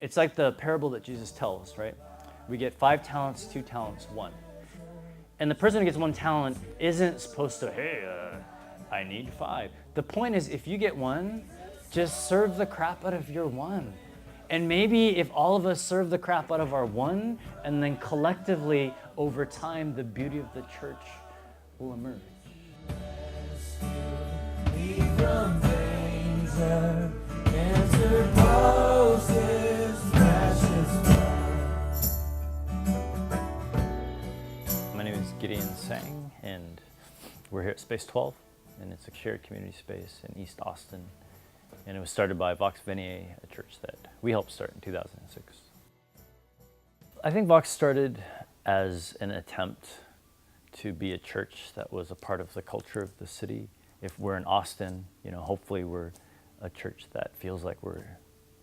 It's like the parable that Jesus tells, right? We get 5 talents, 2 talents, 1. And the person who gets 1 talent isn't supposed to, hey, I need 5. The point is, if you get 1, just serve the crap out of your 1. And maybe if all of us serve the crap out of our 1, and then collectively, over time, the beauty of the church will emerge. My name is Gideon Sang, and we're here at Space 12, and it's a shared community space in East Austin. And it was started by Vox Venier, a church that we helped start in 2006. I think Vox started as an attempt to be a church that was a part of the culture of the city. If we're in Austin, hopefully we're a church that feels like we're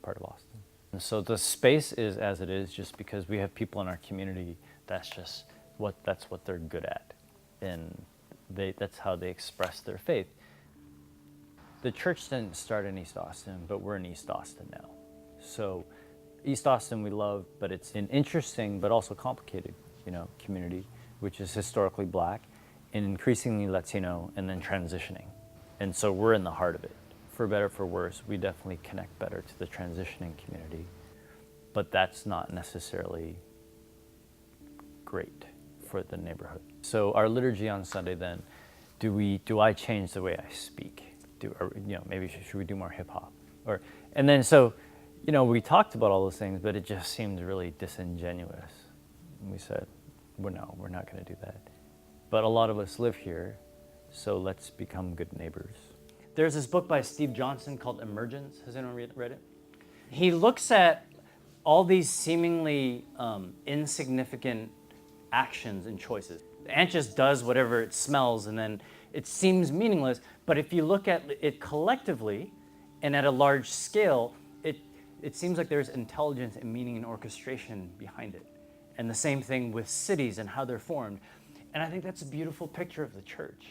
part of Austin. And so the space is as it is just because we have people in our community that's what they're good at. And that's how they express their faith. The church didn't start in East Austin, but we're in East Austin now. So East Austin we love, but it's an interesting but also complicated, community, which is historically Black and increasingly Latino and then transitioning. And so we're in the heart of it. For better, for worse, we definitely connect better to the transitioning community, but that's not necessarily great for the neighborhood. So our liturgy on Sunday then, do I change the way I speak? Maybe should we do more hip hop? We talked about all those things, but it just seemed really disingenuous. And we said, we're not going to do that. But a lot of us live here, so let's become good neighbors. There's this book by Steve Johnson called Emergence. Has anyone read it? He looks at all these seemingly insignificant actions and choices. The ant just does whatever it smells, and then it seems meaningless. But if you look at it collectively and at a large scale, it seems like there's intelligence and meaning and orchestration behind it. And the same thing with cities and how they're formed. And I think that's a beautiful picture of the church.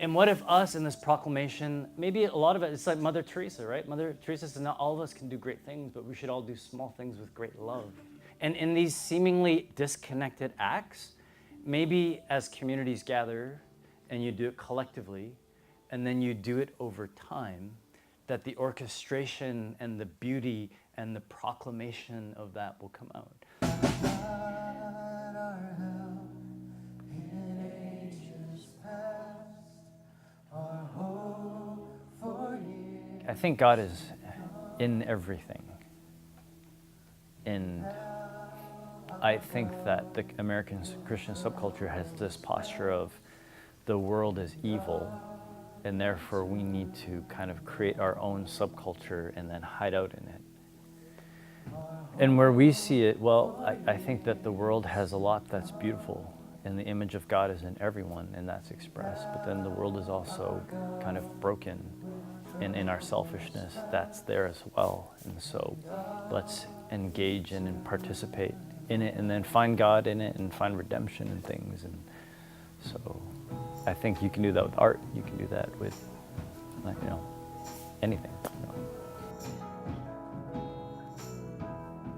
And what if us in this proclamation, maybe a lot of it's like Mother Teresa, right? Mother Teresa said not all of us can do great things, but we should all do small things with great love. And in these seemingly disconnected acts, maybe as communities gather and you do it collectively, and then you do it over time, that the orchestration and the beauty and the proclamation of that will come out. I think God is in everything. And I think that the American Christian subculture has this posture of the world is evil, and therefore we need to kind of create our own subculture and then hide out in it. And where we see it, I think that the world has a lot that's beautiful, and the image of God is in everyone, and that's expressed. But then the world is also kind of broken, and in our selfishness, that's there as well. And so let's engage in and participate in it, and then find God in it, and find redemption in things. And so I think you can do that with art. You can do that with, anything.